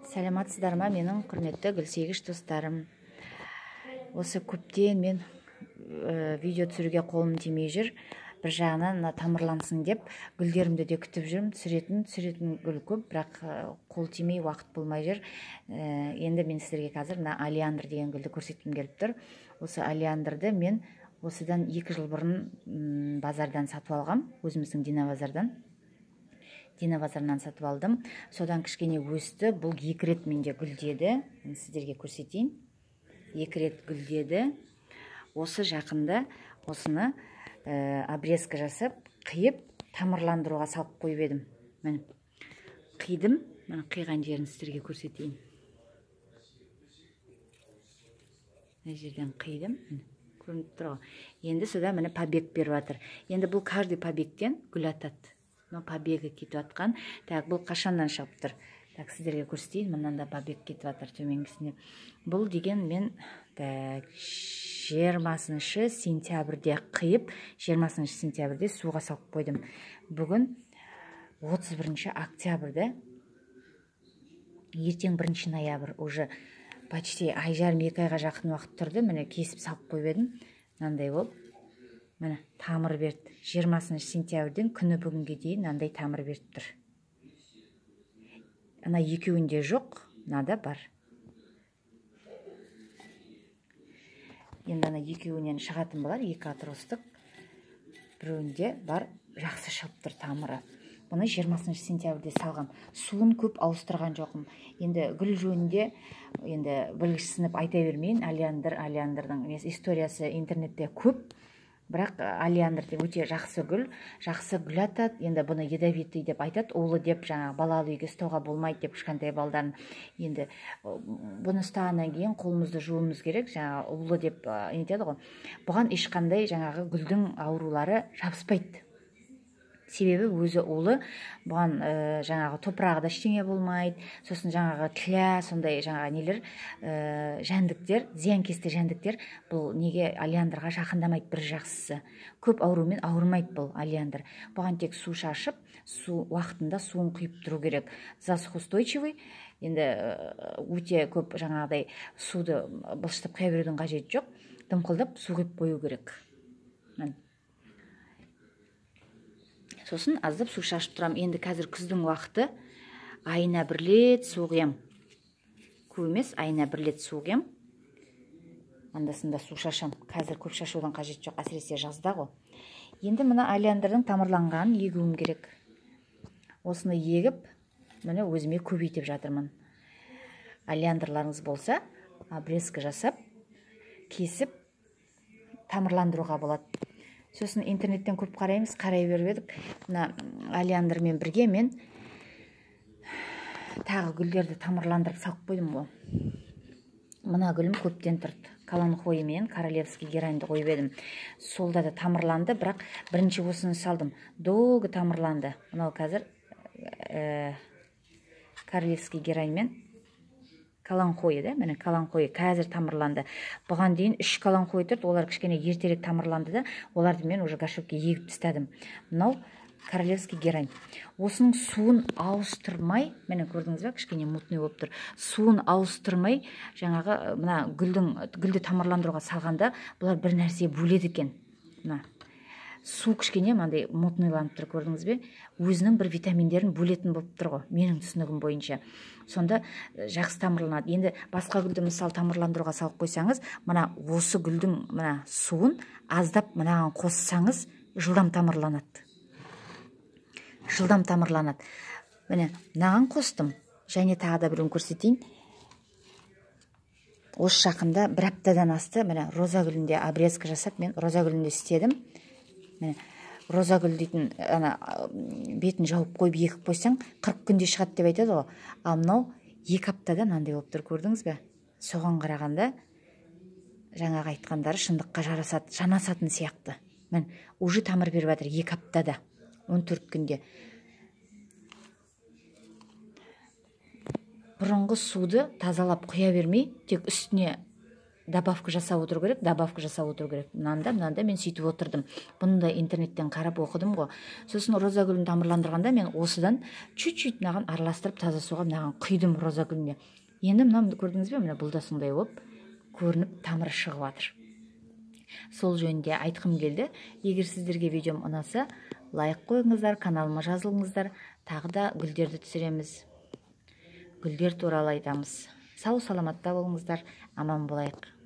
Сәлематсыздар ма, менің құрметті гүлсегіш достарым. Осы көптен мен видео түсіруге қолым тимей жүр. Бір жағынан тамырлансын деп гүлдерімді де күтіп жүрмін. Түсіретін гүл көп, бірақ қол тимей, уақыт болмай жүр. Енді мен сіздерге қазір алиандр деген гүлді көрсеткім келіп тұр. Осы алиандрды мен осыдан 2 жыл бұрын базардан сатып алғам, өзіміздің Дина базарынан сатып алдым. Содан кішкене өсті. Бұл 2 рет менде гүлдеді. Сіздерге көрсетейін. 2 рет гүлдеді. Осы жақында осыны обрезка жасап, қиып, тамырландыруға салып қойып едім. Мен қидым. Мен қиған жерін сіздерге көрсетейін. Мына жерден қидым. Көрініп тұр ғой. Енді сода мені побег беріп жатыр. Енді бұл каждый побегтен гүл атады. Побегі кетіп атқан. Бұл қашаннан шығып тұр. Сіздерге көрсетейін. Мұнан да побег кетіп атыр төменгісіне. Бұл деген мен 20 сентябрьде қиып, 20 сентябрьде суға салып қойдым. Бүгін 31 октябрьде, ертең 1 ноябрь, уже почти ай жарым 2 айға жақын уақыт тұрды. Міне кесіп салып қойып едім. Мынандай болып. Міне тамыр берді. 20 сентябрьден күні бүгінге дейін мынандай тамыр беріп тұр. Ана екеуінде жоқ, мынада бар. Енді ана екеуінен шығатын болар, 2 атростық. Біреуінде бар, жақсы шығып тұр тамыры. Бұны 20 сентябрьде салғам. Суын көп ауыстырған жоқым. Енді гүл жөнінде білгішсініп айта бермейін. Алиандрдың историясы интернетте көп. Бірақ алиандр өте жақсы гүл атады. Енді бұны ядовитый деп айтады. Улы деп, жаңа балалы үйге ұстауға болмайды деп кішкентай балдарын. Енді бұны ұстағаннан кейін қолымызды жуымыз керек. Жаңа улы деп айтады ғой. Бұған ешқандай жаңағы гүлдің аурулары жабыспайды. Себебі өзі улы, бұған жаңағы топырағы да ештеңе болмайды. Сосын жаңағы тіля, сондай жаңағы нелер, жәндіктер, зиянкесті жәндіктер бұл неге алиандрға жақындамайды. Бір жақсысы. Көп аурумен ауырмайды бұл алиандр. Бұған тек су шашып, уақытында суын құйып тұру керек. Засухоустойчивый. Енді өте көп жаңағыдай суды былшытып құя берудің қажеті жоқ. Дымқылдап су құйып қою керек. Сосын аздап су шашып тұрам. Енді қазір күздің уақыты, айына 1 рет су құям. Көп емес, айына 1 рет су құям. Андасында су шашам. Қазір көп шашудың қажеті жоқ, әсіресе жазда ғой. Енді мына алиандрдың тамырланғанын егуім керек. Осыны егіп, міне өзіме көбейтіп жатырмын. Алиандрларыңыз болса, обрезка жасап, кесіп, тамырландыруға болады. Сосын интернеттен көп қараймыз, қарай беріп едік. Мына алиандрмен бірге мен тағы гүлдерді тамырландырып салып қойдым ғой. Мына гүлім көптен тұрды. Каланхойы мен королевский гераньды қойып едім. Солда да тамырланды, бірақ бірінші осыны салдым. Долго тамырланды. Мынау қазір королевский герань мен каланхойы да, міне каланхойы қазір тамырланды. Бұған дейін 3 каланхойы тұрды, олар кішкене ертерек тамырланды да, оларды мен уже горшокке егіп тастадым. Мынау королевский герань. Осының суын ауыстырмай, міне көрдіңіз бе, кішкене мутный болып тұр. Суын ауыстырмай, жаңағы мына гүлді тамырландыруға салғанда, бұлар бір нәрсе бөледі екен. Мына су кішкене мынандай мутныйланып тұр, көрдіңіз бе? Өзінің бір витаминдерін бөлетін болып тұр ғой, менің түсінігім бойынша. Сонда жақсы тамырланады. Енді басқа гүлді мысал тамырландыруға салып қойсаңыз, мына осы гүлдің мына суын аздап мынаған қоссаңыз, жылдам тамырланады. Міне, мынаған қостым. Және тағы да біреуін көрсетейін. Осы жақында 1 аптадан асты. Міне, роза гүлінде обрезка жасап, мен роза гүлінде істедім. Міне, роза гүл дейтін бетін жауып қойып егіп қойсаң 40 күнде шығады деп айтады ғой. Ал мынау 2 аптада мынандай болып тұр, көрдіңіз бе? Соған қарағанда жаңағы айтқандары шындыққа жанасатын сияқты. Мен уже тамыр беріп жатыр 2 аптада, 14 күнде. Бұрынғы суды тазалап құя бермей, тек үстіне добавка жасап отыру керек, мынанда мен сөйтіп отырдым. Бұны да интернеттен қарап оқыдым ғой. Сосын роза гүлін тамырландырғанда мен осыдан чуть-чуть мынаған араластырып таза суға мынаған құйдым роза гүліне. Енді мынаны көрдіңіз бе, мына бұл да сондай болып көрініп тамыры шығып жатыр. Сол жөнінде айтқым келді. Егер сіздерге видеом ұнаса, лайк қойыңыздар, каналыма жазылыңыздар. Тағы да гүлдерді түсіреміз. Гүлдер туралы айтамыз. Сау саламатта болыңыздар, аман болайық.